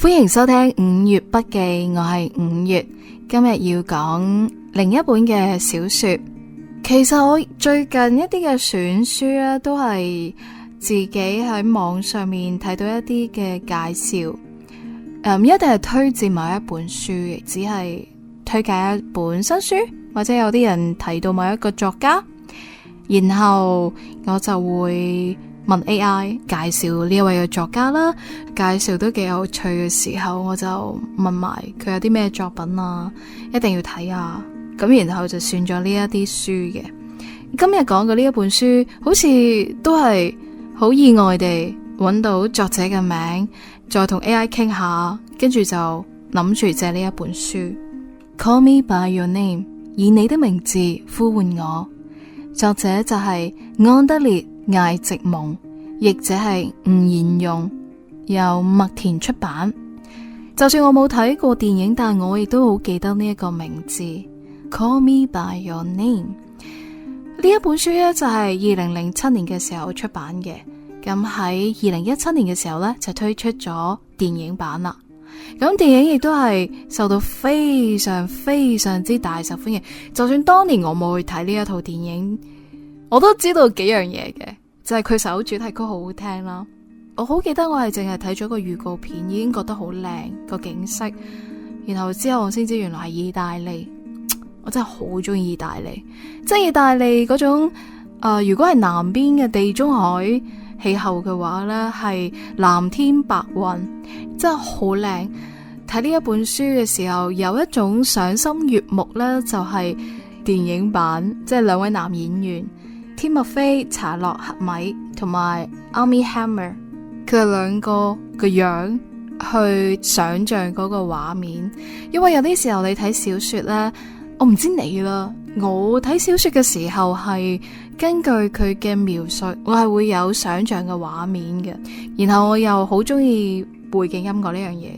歡迎收聽五月筆記，我係五月，今日要講另一本嘅小說。其實我最近一啲嘅選書咧，都係自己喺網上面睇到一啲嘅介紹，唔一定係推薦某一本書，只係推介一本新書，或者有啲人提到某一個作家，然後我就會問 AI 介紹呢一位嘅作家啦，介紹都幾有趣嘅時候，我就問埋佢有啲咩作品啊，一定要睇啊，咁然後就選咗呢一啲書嘅。今日講嘅呢一本書，好似都係好意外地揾到作者嘅名，再同 AI 傾下，跟住就諗住借呢一本書。Call Me By Your Name， 以你的名字呼喚我。作者就係安德烈艾植蒙，譯者係吳彥用，由麥田出版。就算我冇睇過電影，但我亦都好記得呢一個名字 Call Me By Your Name。呢一本書呢，就係2007年嘅時候出版嘅，咁喺2017年嘅時候呢，就推出咗電影版啦。咁電影亦都係受到非常非常之大受歡迎，就算當年我冇去睇呢一套電影，我都知道幾樣嘢嘅，就係佢首主題曲好好聽啦。我好記得我係淨係睇咗個預告片，已經覺得好靚個景色，然後之後我先知原來係意大利。我真係好中意意大利，即係意大利嗰種如果係南邊嘅地中海氣候嘅話呢，係藍天白雲，真係好靚。睇呢一本書嘅時候，有一種賞心悅目呢，就係電影版，即係兩位男演員添莫菲查洛克米同埋 Armie Hammer， 佢哋兩個個樣去想象嗰個畫面。因為有啲時候你睇小說呢，我唔知你啦，我睇小說嘅時候係根據佢嘅描述，我係會有想象嘅畫面嘅。然後我又好中意背景音樂呢樣嘢。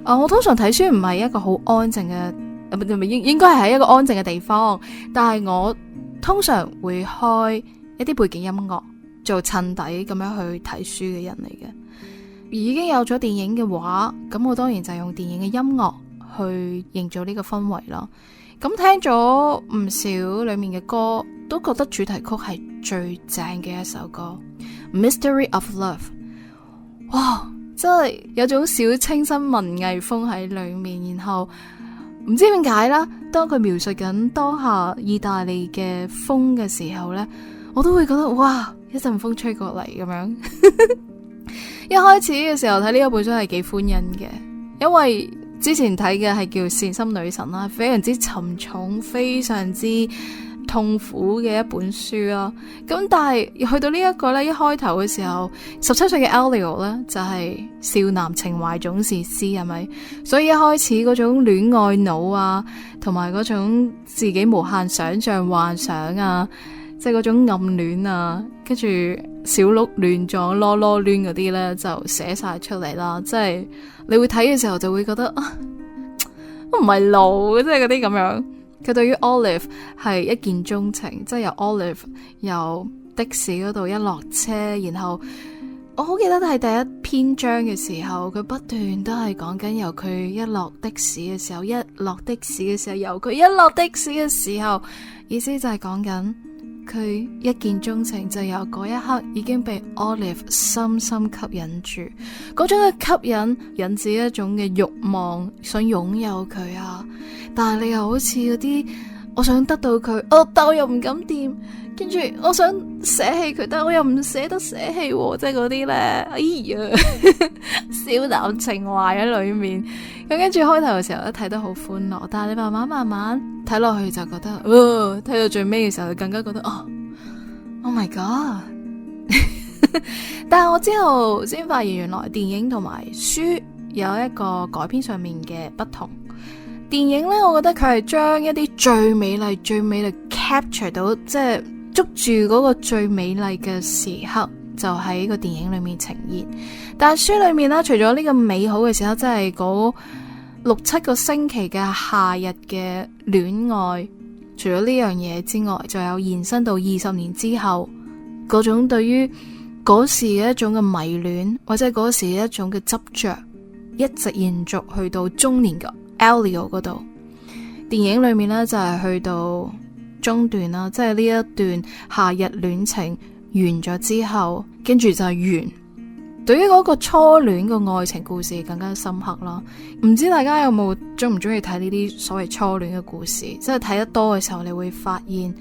我通常睇書唔係一個好安靜嘅，應該係一個安靜嘅地方，但係我通常會開一啲背景音樂做襯底咁樣去睇書嘅人嚟嘅。已經有咗電影嘅話，咁我當然就用電影嘅音樂去營造呢個氛圍啦。咁聽咗唔少裏面嘅歌，都覺得主題曲係最正嘅一首歌 Mystery of Love。 哇，真係有種小清新文藝風喺裏面。然後唔知點解啦，當佢描述緊當下意大利嘅風嘅時候呢，我都會覺得哇，一陣風吹過嚟咁樣。一開始嘅時候睇呢一本書係幾歡欣嘅，因為之前睇嘅係叫《善心女神》啦，非常之沉重、非常之痛苦嘅一本書啦。咁但係去到呢一個呢，一開頭嘅時候，17歲嘅 Elio 呢，就係少男情懷總是詩，係咪？所以一開始嗰種戀愛腦啊，同埋嗰種自己無限想象幻想啊，即係嗰種暗戀啊，跟住小鹿亂撞、囉囉攣嗰啲呢，就寫晒出嚟啦。即係你會睇嘅時候就會覺得唔係路，即係嗰啲咁樣。佢對於 Olive 係一見鍾情，即係由 Olive 由的士嗰度一落車，然後我好記得係第一篇章嘅時候，佢不斷都係講緊由佢一落的士嘅時候，一落的士嘅時候，由佢一落的士嘅時候，意思就係講緊佢一見鍾情，就由嗰一刻已經被 Olive 深深吸引住，嗰種嘅吸引引致一種嘅慾望，想擁有佢啊！但係你又好似嗰啲，我想得到佢，但我又唔敢掂，跟住我想捨棄佢，但我又唔捨得捨棄，即係嗰啲咧，哎呀，小男情懷喺裏面。咁跟住開頭嘅時候咧睇得好歡樂，但係你慢慢睇落去就覺得，睇到最尾嘅時候就更加覺得Oh my God！ 但係我之後先發現，原來電影同埋書有一個改編上面嘅不同。電影呢，我覺得佢係將一啲最美麗 capture 到，即係捉住嗰個最美麗嘅時刻，就喺個電影裏面呈現。但係書裏面呢，除咗呢個美好嘅時刻，即係嗰6-7個星期嘅夏日嘅戀愛，除咗呢樣嘢之外，就有延伸到20年之後嗰種對於嗰時嘅一種嘅迷戀，或者嗰時嘅一種嘅執着，一直延續去到中年嘅 Elio 嗰度。電影裏面呢，就係去到中段啦，即係呢一段夏日戀情完咗之後，跟住就係完。對於嗰個初戀嘅愛情故事更加深刻啦。唔知大家有冇中唔中意睇呢啲所謂初戀嘅故事？即係睇得多嘅時候，你會發現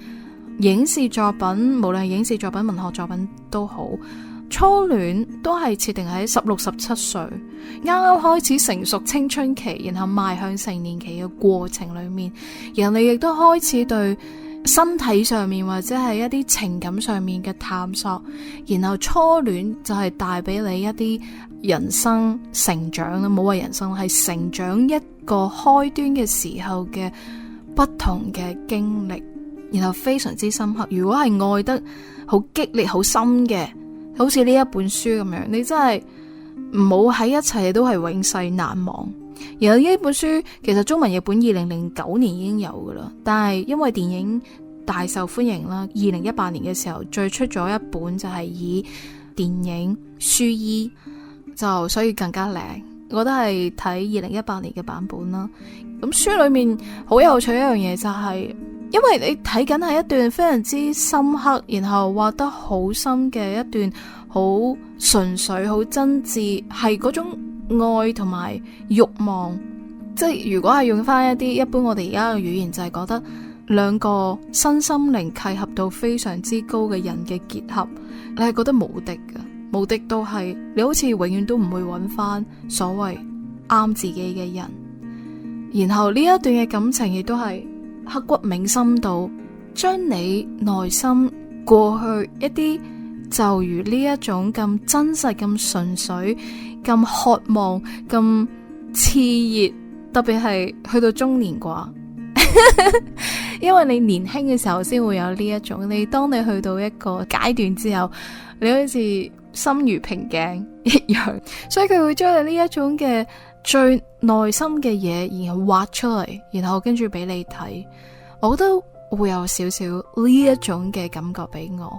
影視作品，無論係影視作品、文學作品都好，初戀都係設定喺16、17歲，啱啱開始成熟青春期，然後邁向成年期嘅過程裏面，人哋亦都開始對身體上面或者係一啲情感上面嘅探索，然後初戀就係帶俾你一啲人生成長啦，冇話人生係成長一個開端嘅時候嘅不同嘅經歷，然後非常之深刻。如果係愛得好激烈好深嘅，好似呢一本書咁樣，你真係唔好喺一齊都係永世難忘。然後呢本書其實中文譯本2009年已經有噶啦，但係因為電影大受歡迎啦，2018年嘅時候再出咗一本就係以電影書衣，就所以更加靚。我都係睇2018年嘅版本啦。咁書裏面好有趣一樣嘢就係，因為你睇緊係一段非常之深刻，然後畫得好深嘅一段好純粹好真摯，係嗰種愛同埋慾望，即係如果係用翻一啲一般我哋而家嘅語言，就係覺得兩個身心靈契合度非常之高嘅人嘅結合，你係覺得無敵嘅，無敵到係你好似永遠都唔會揾翻所謂啱自己嘅人。然後呢一段嘅感情亦都係刻骨銘心到，將你內心過去一啲就如呢一種咁真實、咁純粹、咁渴望、咁熾熱，特別係去到中年啩，因為你年輕嘅時候先會有呢一種，你當你去到一個階段之後，你好似心如瓶頸一樣，所以佢會將你呢一種嘅最內心嘅嘢，然後畫出嚟，然後跟住俾你睇，我覺得會有少少呢一種嘅感覺俾我，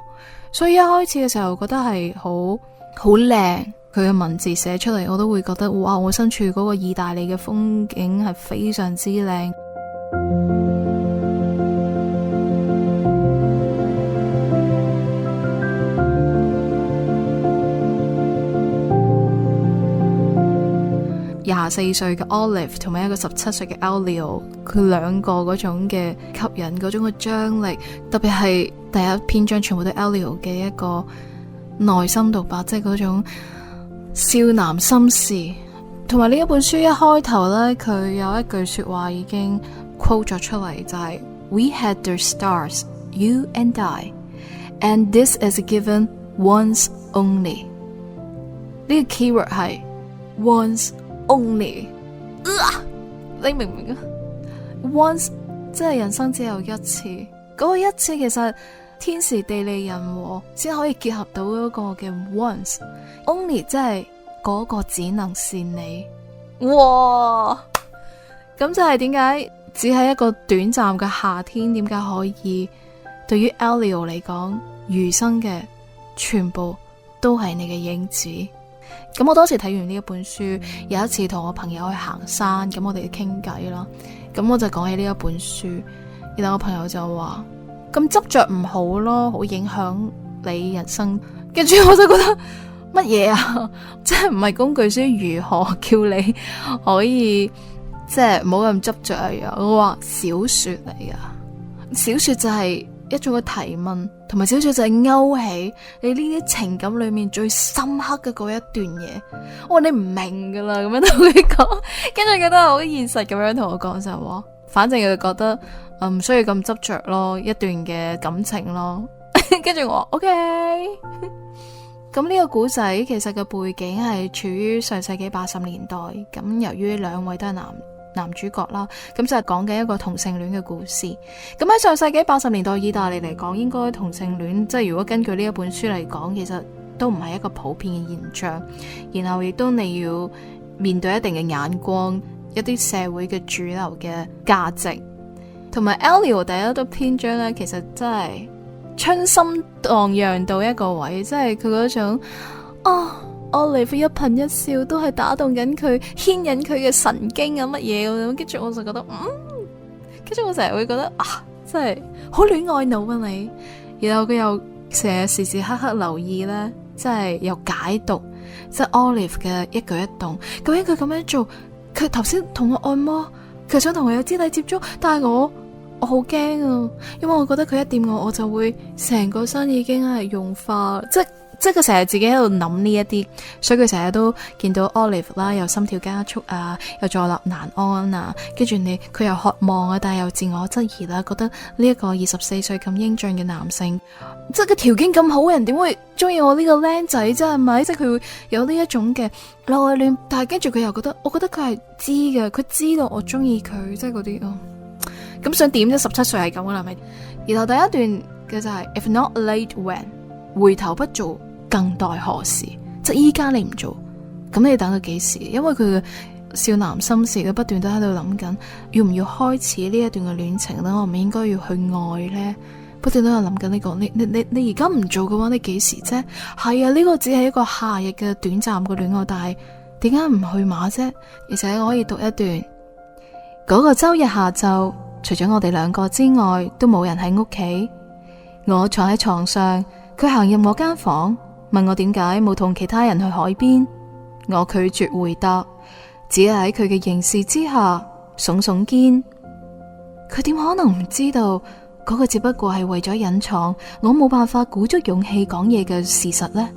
所以一開始嘅時候覺得係好靚。佢嘅文字寫出嚟，我都會覺得哇！我身處嗰個意大利嘅風景係非常之靚。24歲嘅 Olive 同埋一個17歲嘅 Elio， 佢兩個嗰種嘅吸引，嗰種嘅張力，特別係第一篇章全部都 Elio 嘅一個內心獨白，即係嗰種少男心事。同埋呢一本書一開頭呢，佢有一句說話已經 quote 咗出嚟，就係 We had the stars, you and I, and this is given once only。呢個 keyword 係 once only，你明唔明啊？ once 即係人生只有一次，嗰個一次其實天時地利人和先可以結合到嗰個嘅 once only， 即係嗰個只能是你。哇！咁就係點解只係一個短暫嘅夏天，點解可以對於 Elio 嚟講，餘生嘅全部都係你嘅影子。咁我當時睇完呢一本書，有一次同我朋友去行山，咁我哋傾偈啦，咁我就講起呢一本書，然後我朋友就話咁執着唔好咯，好影響你人生。跟住我就覺得乜嘢啊，即係唔係工具書，如何叫你可以即係唔好咁執着啊？我話小說嚟噶，小說就係一種嘅提問，同埋小說就係勾起你呢啲情感裏面最深刻嘅嗰一段嘢。我話你唔明噶啦，咁樣同佢講，跟住佢都係好現實咁樣同我講，就話反正佢覺得唔需要咁執着咯，一段嘅感情咯。跟住我話 OK。咁呢個古仔其實嘅背景係處於上世紀80年代，咁由於兩位都係男主角啦，咁就係講緊一個同性戀嘅故事。咁喺上世紀80年代意大利嚟講，應該同性戀即係如果根據呢一本書嚟講，其實都唔係一個普遍嘅現象，然後亦都你要面對一定嘅眼光，一啲社會嘅主流嘅價值。同埋 Elio 第一個篇章咧，其實真係春心蕩漾到一個位，即係佢嗰種 Olive 一顰一笑都係打動緊佢，牽引佢嘅神經啊乜嘢咁，跟住我就覺得跟住我成日會覺得真係好戀愛腦啊你，然後佢又成日時時刻刻留意咧，即係又解讀即係 Olive 嘅一舉一動，究竟佢咁樣做，佢頭先同我按摩，佢想同我有肢體接觸，但係我好驚啊，因為我覺得佢一掂我就會成個身已經係融化，即係佢成日自己喺度諗呢一啲，所以佢成日都見到 Olive 啦，又心跳加速啊，又坐立難安啊，跟住佢又渴望啊，但係又自我質疑啦，覺得呢一個24歲咁英俊嘅男性，即係個條件咁好嘅人，點會中意我呢個僆仔啫？係咪？即係佢會有呢一種嘅內斂，但係跟住佢又覺得，我覺得佢係知嘅，佢知道我中意佢，即係嗰啲咁想點啫？17歲係咁噶啦，係咪？然後第一段嘅就係 If not late when， 回頭不做，更待何時？即係依家你唔做，咁你等到幾時？因為佢嘅少男心事，佢不斷都喺度諗緊，要唔要開始呢一段嘅戀情咧？我唔應該要去愛呢？不斷都有諗緊呢個。你而家唔做嘅話，你幾時啫？係啊，呢個只係一個夏日嘅短暫嘅戀愛，但係點解唔去馬啫？而且我可以讀一段，嗰個周日下晝，除咗我哋兩個之外，都冇人喺屋企。我坐喺床上，佢行入我間房，問我點解冇同其他人去海邊。我拒絕回答，只係喺佢嘅凝視之下聳聳肩。佢點可能唔知道嗰個只不過係為咗隱藏我冇辦法鼓足勇氣講嘢嘅事實呢？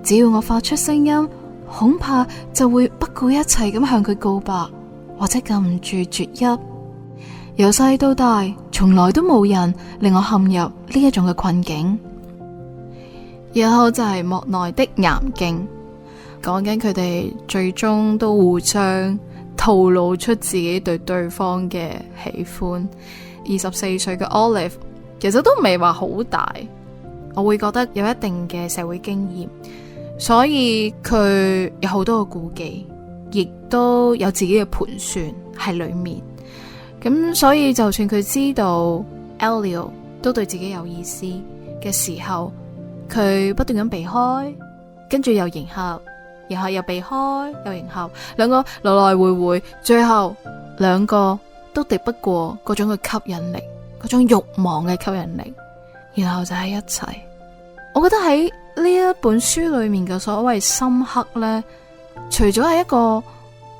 只要我發出聲音，恐怕就會不顧一切咁向佢告白，或者禁唔住啜泣。由細到大，從來都冇人令我陷入呢一種嘅困境。然後就係莫奈的岩徑，講緊佢哋最終都互相透露出自己對對方嘅喜歡。24歲嘅 Olive 其實都未話好大，我會覺得有一定嘅社會經驗，所以佢有好多嘅顧忌，亦都有自己嘅盤算喺裏面。咁所以就算佢知道 Elio 都對自己有意思嘅時候，佢不斷咁避開，跟住又迎合，然後又避開又迎合，兩個來來回回，最後兩個都敵不過嗰種嘅吸引力，嗰種慾望嘅吸引力，然後就喺一齊。我覺得喺呢一本書裏面嘅所謂深刻呢，除咗係一個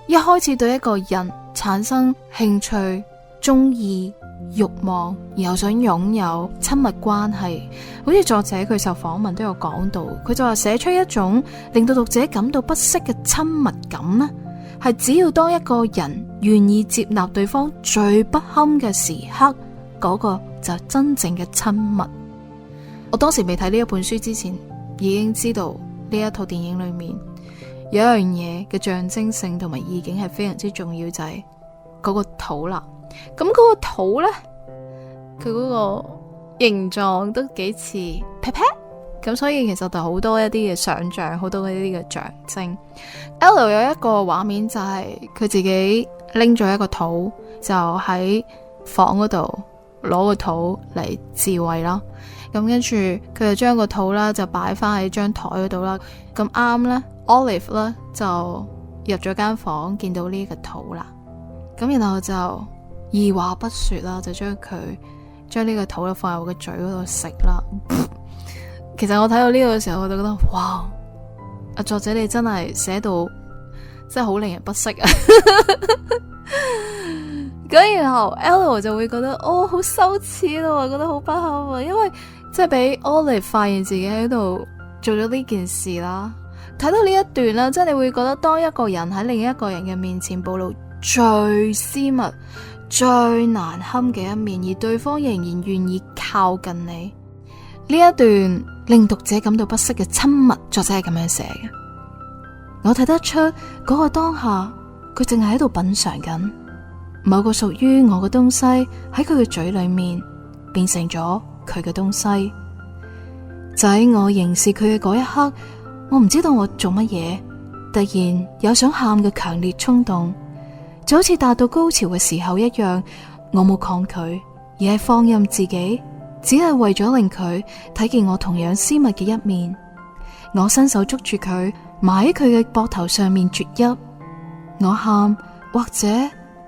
一開始對一個人產生興趣、中意、慾望，然後想擁有親密關係，好似作者佢受訪問都有講到，佢就話寫出一種令到讀者感到不適嘅親密感呢，係只要當一個人願意接納對方最不堪嘅時刻，嗰個就係真正嘅親密。我當時未睇呢一本書之前，已經知道呢一套電影裏面有一樣嘢嘅象徵性同埋意境係非常之重要，就係嗰個肚啦。咁嗰個肚呢，佢嗰個形狀都幾似 pat pat，咁所以其實就好多一啲嘅想象，好多一啲嘅象徵。Elio 有一個畫面就係佢自己拎咗一個肚，就喺房嗰度攞個肚嚟自慰啦。咁跟住佢就將個肚啦就擺翻喺張台嗰度啦。咁啱呢 Olive 呢就入咗間房，見到呢個肚啦。咁然後就二話不說啦，就將呢個肚咧放入我個嘴嗰度食啦。其實我睇到呢個嘅時候，我就覺得哇，阿作者你真係寫到真係好令人不適啊！咁然後 Elio 就會覺得好羞恥咯，覺得好不堪啊，因為即係俾 Olive 發現自己喺度做咗呢件事啦。睇到呢一段啦，即係你會覺得當一個人喺另一個人嘅面前暴露最私密、最難堪嘅一面，而對方仍然願意靠近你，呢一段令讀者感到不適嘅親密，作者係咁樣寫嘅。我睇得出嗰個當下，佢淨係喺度品嘗緊某個屬於我嘅東西喺佢嘅嘴裏面變成咗佢嘅東西。就喺我凝視佢嘅嗰一刻，我唔知道我做乜嘢，突然有想喊嘅強烈衝動。就好似達到高潮嘅時候一樣，我冇抗拒，而係放任自己，只係為咗令佢睇見我同樣私密嘅一面。我伸手捉住佢，埋喺佢嘅膊頭上面啜泣。我喊，或者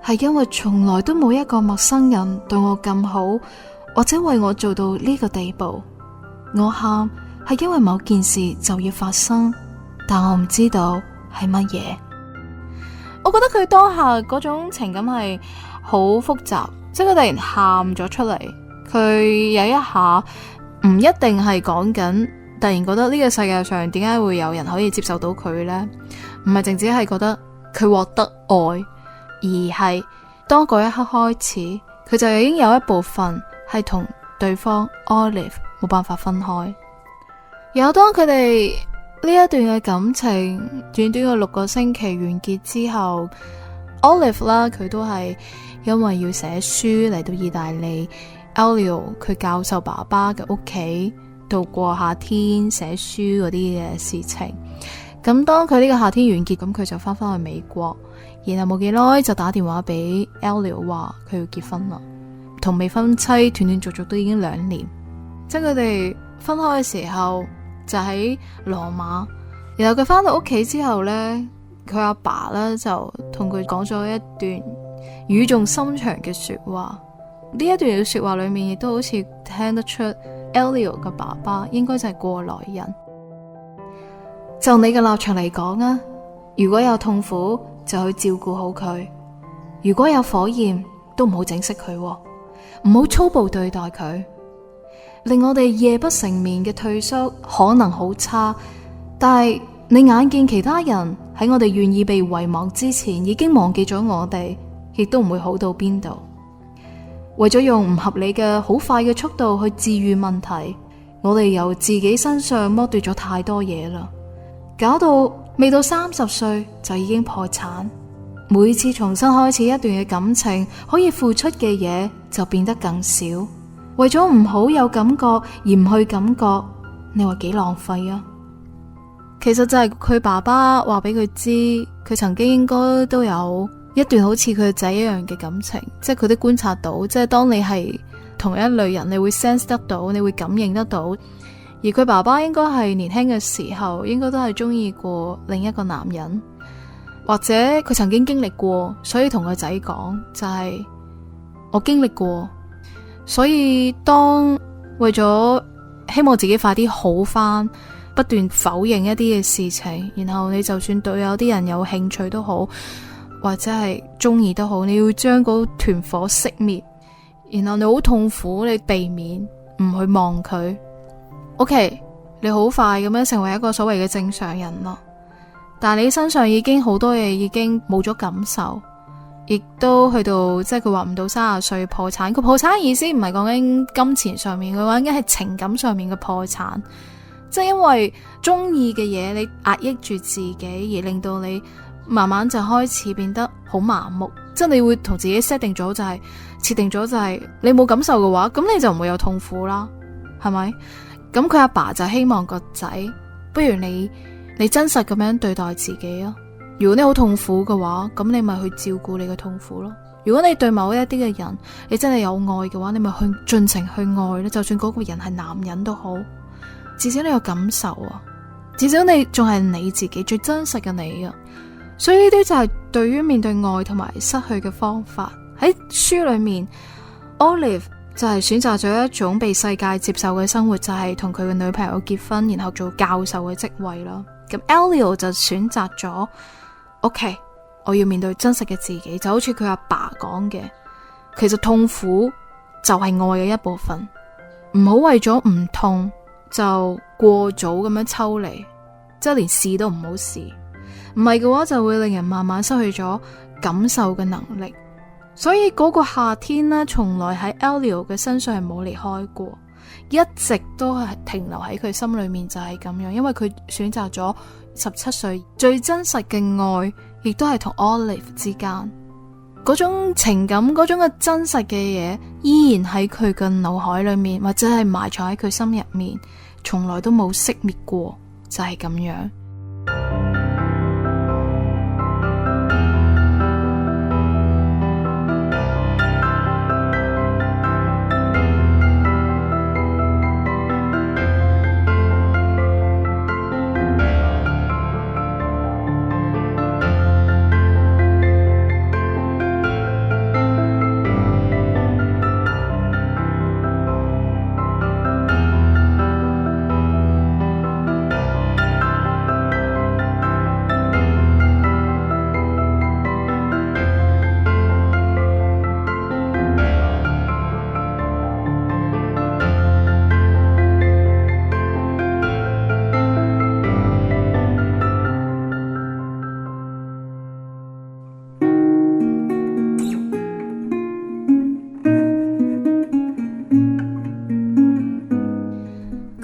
係因為從來都冇一個陌生人對我咁好，或者為我做到呢個地步。我喊係因為某件事就要發生，但我唔知道係乜嘢。我覺得佢當下嗰種情感係好複雜，即係佢突然喊咗出嚟，佢有一下唔一定係講緊突然覺得呢個世界上點解會有人可以接受到佢呢？唔係淨止係覺得佢獲得愛，而係當嗰一刻開始，佢就已經有一部分係同對方 Olive 冇辦法分開。有當佢哋呢一段嘅感情短短嘅6個星期完結之後，Olive 啦，佢都係因為要寫書嚟到意大利 Elio 佢教授爸爸嘅屋企度過夏天寫書嗰啲嘅事情。咁當佢呢個夏天完結，咁佢就翻返去美國，然後冇幾耐就打電話俾 Elio 話佢要結婚啦，同未婚妻斷斷續續都已經2年。即係佢哋分開嘅時候就喺羅馬，然後佢翻到屋企之後呢，佢阿爸呢就同佢講咗一段語重心長嘅說話。呢一段嘅說話裏面亦都好似聽得出 Elio 嘅爸爸應該就係過來人。就你嘅立場嚟講啊，如果有痛苦就去照顧好佢，如果有火焰都唔好整熄佢，唔好粗暴對待佢。令我哋夜不成眠嘅退縮可能好差，但係你眼見其他人喺我哋願意被遺忘之前已經忘記咗我哋，亦都唔會好到邊度。為咗用唔合理嘅好快嘅速度去治癒問題，我哋由自己身上剝奪咗太多嘢啦，搞到未到30歲就已經破產。每次重新開始一段嘅感情，可以付出嘅嘢就變得更少。為咗唔好有感覺而唔去感覺，你話幾浪費啊？其實就係佢爸爸話俾佢知，佢曾經應該都有一段好似佢個仔一樣嘅感情，即係佢都觀察到，即係當你係同一類人，你會 sense 得到，你會感應得到。而佢爸爸應該係年輕嘅時候，應該都係中意過另一個男人，或者佢曾經經歷過，所以同個仔講就係我經歷過。所以當為咗希望自己快啲好返，不斷否認一啲嘅事情，然後你就算對有啲人有興趣都好，或者係中意都好，你要將嗰團火熄滅，然後你好痛苦，你避免唔去望佢。OK， 你好快咁樣成為一個所謂嘅正常人咯，但係你身上已經好多嘢已經冇咗感受。亦都去到即係佢話唔到30歲破產，佢破產嘅意思唔係講緊金錢上面，佢話應該係情感上面嘅破產，即係因為中意嘅嘢你壓抑住自己，而令到你慢慢就開始變得好麻木，即係你會同自己 set 定咗就係設定咗就係你冇感受嘅話，咁你就唔會有痛苦啦，係咪？咁佢阿爸就希望個仔，不如你真實咁樣對待自己啊！如果你好痛苦嘅話，咁你咪去照顧你嘅痛苦咯。如果你對某一啲嘅人，你真係有愛嘅話，你咪去盡情去愛咧。就算嗰個人係男人都好，至少你有感受啊，至少你仲係你自己最真實嘅你啊。所以呢啲就係對於面對愛同埋失去嘅方法。喺書裏面 Olive 就係選擇咗一種被世界接受嘅生活，就係同佢嘅女朋友結婚，然後做教授嘅職位啦。咁 Elio 就選擇咗OK， 我要面對真實嘅自己，就好似佢阿爸講嘅，其實痛苦就係愛嘅一部分，唔好為咗唔痛就過早咁樣抽離，即係連試都唔好試，唔係嘅話就會令人慢慢失去咗感受嘅能力。所以嗰個夏天呢，從來喺 Elio 嘅身上係冇離開過，一直都係停留喺佢心裏面，就係咁樣，因為佢選擇咗17歲最真實嘅愛，亦都係同 Olive 之間嗰種情感，嗰種嘅真實嘅嘢，依然喺佢嘅腦海裏面，或者係埋藏喺佢心入面，從來都冇熄滅過，就係咁樣。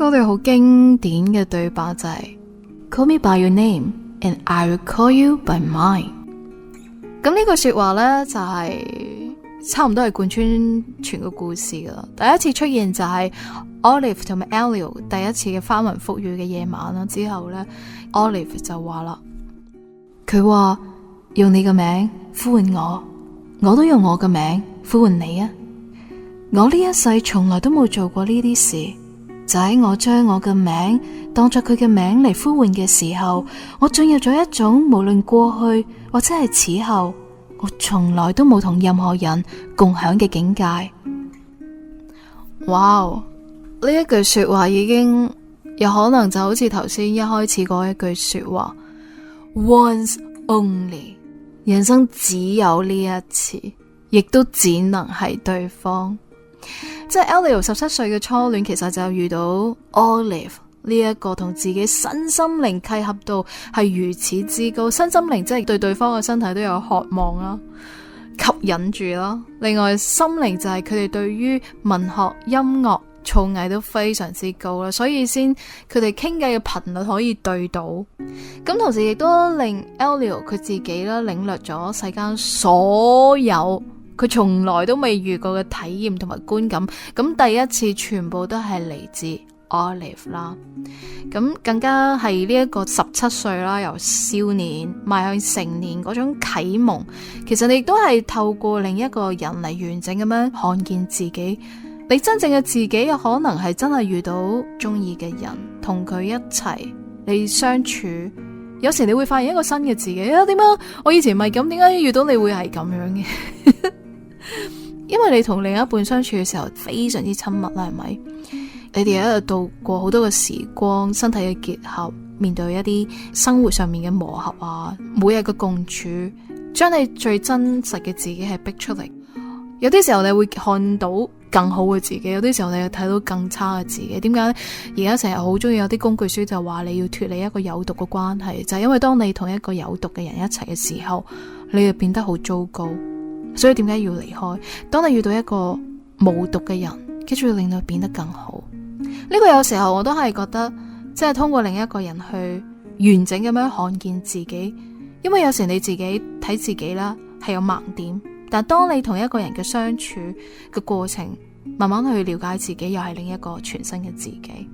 嗰段好經典嘅對白就係 Call me by your name and I will call you by mine。咁呢句說話呢，就係差唔多係貫穿全個故事噶啦。第一次出現就係 Olive 同埋 Elio 第一次嘅翻雲覆雨嘅夜晚啦。之後呢 Olive 就話啦，佢話用你嘅名呼喚我，我都用我嘅名呼喚你啊。我呢一世從來都冇做過呢啲事，就喺我將我嘅名當作佢嘅名嚟呼喚嘅時候，我進入咗一種無論過去或者係此後，我從來都冇同任何人共享嘅境界。哇！呢一句說話已經有可能就好似頭先一開始嗰一句說話 ，Once only， 人生只有呢一次，亦都只能係對方。即係 Elio 17歲嘅初戀，其實就遇到 Olive 呢一個同自己身心靈契合度係如此之高，身心靈即係對對方嘅身體都有渴望啦，吸引住啦。另外心靈就係佢哋對於文學、音樂、造詣都非常之高啦，所以先佢哋傾偈嘅頻率可以對到。咁同時亦都令 Elio 佢自己啦領略咗世間所有佢從來都未遇過嘅體驗同埋觀感，咁第一次全部都係嚟自 Olive 啦。咁更加係呢一個17歲啦，由少年邁向成年嗰種啟蒙，其實你亦都係透過另一個人嚟完整咁樣看見自己。你真正嘅自己有可能係真係遇到中意嘅人，同佢一齊你相處，有時你會發現一個新嘅自己啊！點解我以前唔係咁？點解遇到你會係咁樣嘅？因為你同另一半相處嘅時候非常之親密啦，係咪？你哋喺度度過好多嘅時光，身體嘅結合，面對一啲生活上面嘅磨合啊，每日嘅共處，將你最真實嘅自己係逼出嚟。有啲時候你會看到更好嘅自己，有啲時候你會睇到更差嘅自己。點解而家成日好中意有啲工具書就話你要脫離一個有毒嘅關係，就係因為當你同一個有毒嘅人一齊嘅時候，你就變得好糟糕。所以點解要離開？當你遇到一個無毒嘅人，跟住令到變得更好。呢個有時候我都係覺得，即係通過另一個人去完整咁樣看見自己。因為有時你自己睇自己啦，係有盲點，但當你同一個人嘅相處嘅過程，慢慢去了解自己，又係另一個全新嘅自己。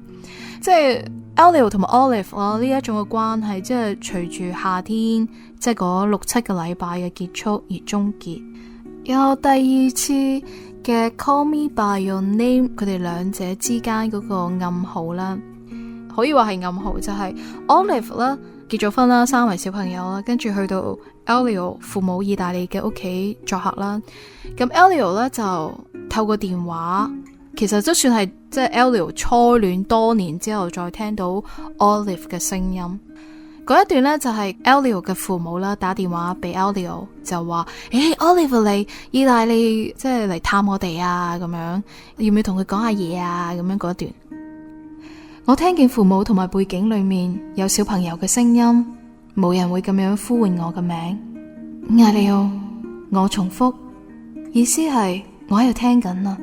即係 Elio 同埋 Olive 啦，呢一種嘅關係，即係隨住夏天，即係嗰6-7個禮拜嘅結束而終結。有第二次嘅 Call Me By Your Name， 佢哋兩者之間嗰個暗號啦，可以話係暗號，就係 Olive 啦結咗婚啦，生為小朋友啦，跟住去到 Elio 父母意大利嘅屋企作客啦。咁 Elio 咧就透過電話，其實都算係即係 Elio 初戀多年之後再聽到 Olive 嘅聲音。嗰一段呢，就係 Elio 嘅父母啦打電話俾 Elio 就話Olive 嚟意大利即係嚟探我哋啊，咁樣要唔要同佢講下嘢啊，咁樣嗰一段。我聽見父母同埋背景裏面有小朋友嘅聲音，冇人會咁樣呼喚我嘅名。Elio，我重複，意思係我喺度聽緊啦，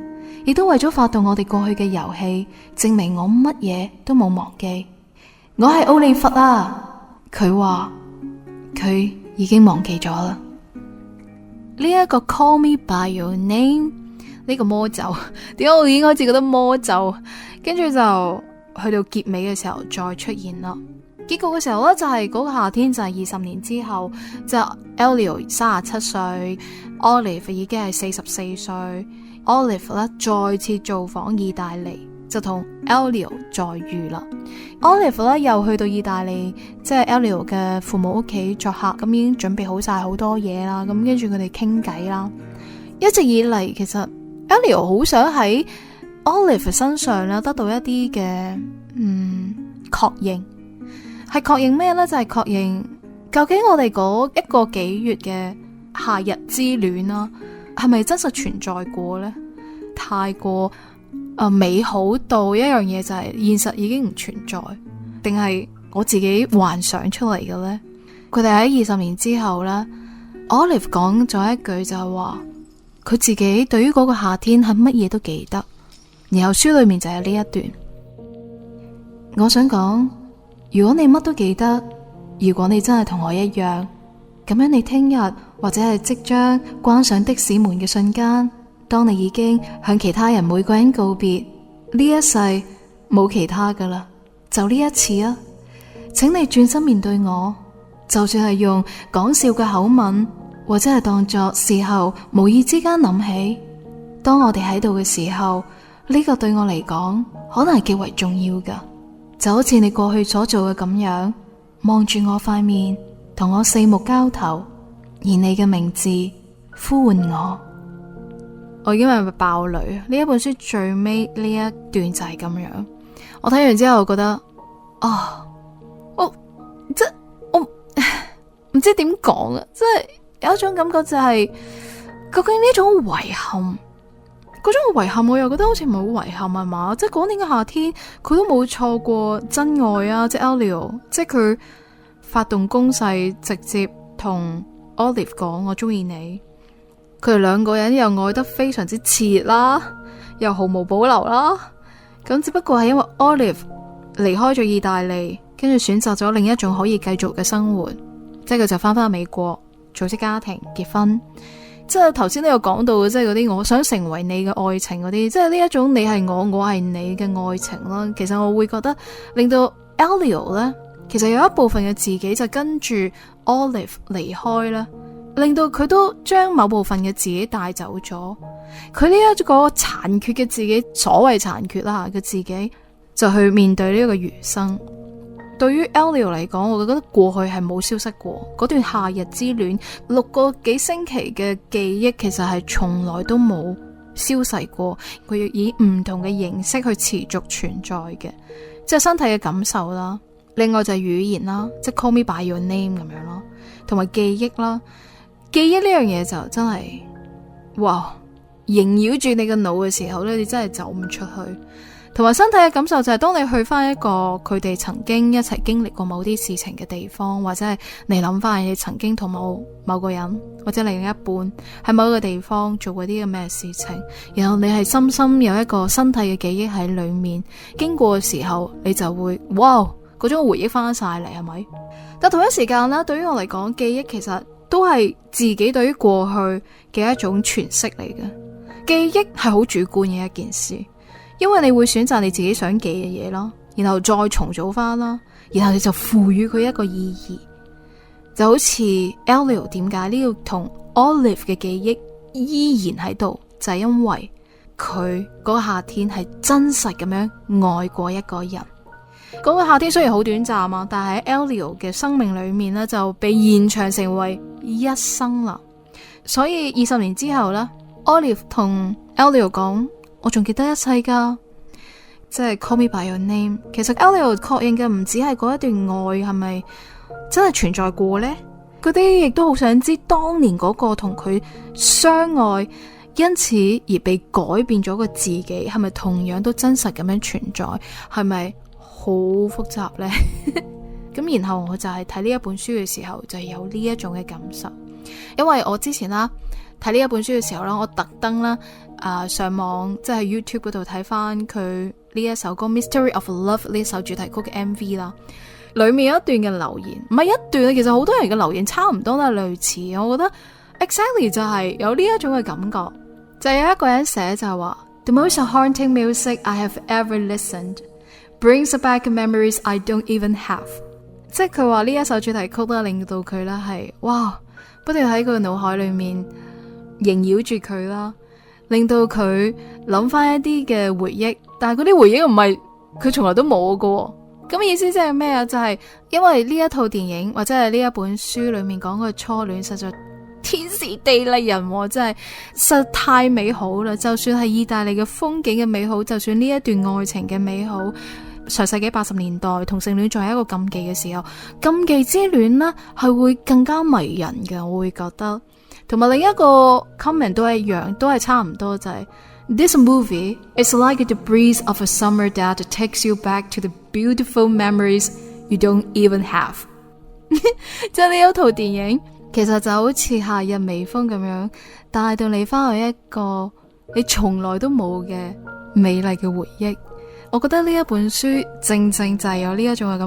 亦都為咗發動我哋過去嘅遊戲，證明我乜嘢都冇忘記。我係奧利弗啊！佢話佢已經忘記咗啦。呢一個 Call Me By Your Name 呢個魔咒，點解我已經開始覺得魔咒？跟住就去到結尾嘅時候再出現啦。結局嘅時候呢，就係嗰個夏天，就係20年之後，就 Elio 37歲，Olive 已經係44歲。Olive 咧再次造訪意大利，就同 Elio 再遇啦。Olive 咧又去到意大利，即係 Elio 嘅父母屋企作客，咁已經準備好晒好多嘢啦。咁跟住佢哋傾偈啦。一直以嚟，其實 Elio 好想喺 Olive 身上咧得到一啲嘅確認，係確認咩呢？就係確認究竟我哋嗰1個幾月嘅夏日之戀啦，係咪真實存在過呢？太過美好到一樣嘢就係現實已經唔存在，定係我自己幻想出嚟嘅呢？佢哋喺20年之後呢， Olive 講咗一句就係話佢自己對於嗰個夏天係乜嘢都記得，然後書裏面就有呢一段。我想講，如果你乜都記得，如果你真係同我一樣，咁樣你聽日或者係即將關上的士門嘅瞬間，當你已經向其他人每個人告別，呢一世冇其他噶啦，就呢一次啊，請你轉身面對我，就算係用講笑嘅口吻，或者係當作事後無意之間諗起，當我哋喺度嘅時候，呢個對我嚟講可能係極為重要噶。就好似你過去所做嘅咁樣，望住我塊面，同我四目交投，而你嘅名字呼喚我。我已經係爆淚。呢一本書最尾呢一段就係咁樣，我睇完之後覺得我唔知點講啊，即係有一種感覺就係，究竟呢種遺憾，嗰種遺憾我又覺得好似冇遺憾啊嘛，即係嗰年嘅夏天佢都冇錯過真愛啊，即係 Elio， 即係佢發動攻勢直接同 Olive 講我中意你，佢哋兩個人又愛得非常之熾熱啦，又毫無保留啦，咁只不過係因為 Olive 離開咗意大利，跟住選擇咗另一種可以繼續嘅生活，即係佢就翻返美國組織家庭結婚。即係頭先都有講到嘅，即係嗰啲我想成為你嘅愛情嗰啲，即係呢一種你係我，我係你嘅愛情啦。其實我會覺得令到 Elio 咧，其實有一部分嘅自己就跟住 Olive 離開啦，令到佢都將某部分嘅自己帶走咗。佢呢一個殘缺嘅自己，所謂殘缺啦嘅自己，就去面對呢個餘生。對於 Elio 嚟講，我覺得過去係冇消失過。嗰段夏日之戀6個幾星期嘅記憶，其實係從來都冇消逝過。佢要以唔同嘅形式去持續存在嘅，即係身體嘅感受啦。另外就係語言啦，即係 Call Me By Your Name 咁樣咯，同埋記憶啦。記憶呢樣嘢就真係，哇！縈繞住你嘅腦嘅時候咧，你真係走唔出去。同埋身體嘅感受就係當你去翻一個佢哋曾經一齊經歷過某啲事情嘅地方，或者係你諗翻你曾經同某個人或者另一半喺某一個地方做過啲咁嘅事情，然後你係深深有一個身體嘅記憶喺裏面，經過嘅時候你就會哇，嗰種回憶翻晒嚟，係咪？但同一時間咧，對於我嚟講，記憶其實都係自己對於過去嘅一種詮釋嚟嘅。記憶係好主觀嘅一件事，因為你會選擇你自己想記嘅嘢啦，然後再重組翻啦，然後你就賦予佢一個意義。就好似 Elio 點解呢個同 Olive 嘅記憶依然喺度，就係因為佢嗰個夏天係真實咁樣愛過一個人。嗰個夏天雖然好短暫啊，但係喺 Elio 嘅生命裏面呢，就被延長成為一生啦。所以20年之後呢， Olive 同 Elio 講，我仲記得一切噶，即係 Call Me By Your Name。其實 Elio 確認嘅唔止係嗰一段愛係咪真係存在過呢？嗰啲亦都好想知當年嗰個同佢相愛，因此而被改變咗個自己，係咪同樣都真實咁樣存在？係咪好複雜呢？咁然後我就係睇呢一本書嘅時候，就有呢一種嘅感受。因為我之前啦睇呢一本書嘅時候啦，我特登啦上網即係 YouTube 嗰度睇翻佢呢一首歌 Mystery of Love 呢首主題曲嘅 MV 啦，裏面有一段嘅留言，唔係一段，其實好多人嘅留言差唔多都係類似。我覺得 exactly 就係有呢一種嘅感覺，就係有一個人寫就係話 The most haunting music I have ever listened brings back memories I don't even have。 即係佢話呢一首主題曲啦，令到佢啦係哇不斷喺佢腦海裏面縈繞住佢啦，令到佢諗翻一啲嘅回憶，但係嗰啲回憶唔係佢從來都冇㗎。咁意思即係咩啊？就係因為呢一套電影或者係呢一本書裏面講嘅初戀實在天時地利人和，真係實在太美好啦。就算係意大利嘅風景嘅美好，就算呢一段愛情嘅美好，上世紀80年代同性戀仲係一個禁忌嘅時候，禁忌之戀呢係會更加迷人嘅，我會覺得。同埋另一個 comment 都係一樣，都係差唔多，就係 This movie is like the breeze of a summer that takes you back to the beautiful memories you don't even have。 即係呢一套電影其實就好似夏日微風咁樣，帶到你翻去一個你從來都冇嘅美麗嘅回憶，我覺得呢一本書正正就係有呢一種嘅感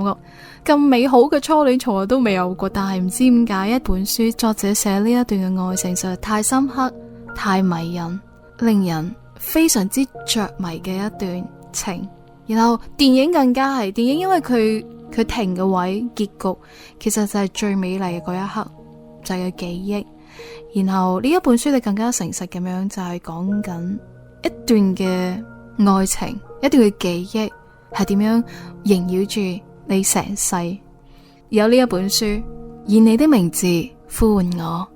覺，咁美好嘅初戀從來都未有過，但係唔知點解一本書作者寫呢一段嘅愛情實在太深刻、太迷人，令人非常之着迷嘅一段情。然後電影更加係，電影因為佢停嘅位結局其實就係最美麗嘅嗰一刻，就係個記憶。然後呢一本書你更加誠實咁樣就係講緊一段嘅愛情，一段嘅記憶係點樣縈繞住你成世。有呢一本書，以你的名字呼喚我。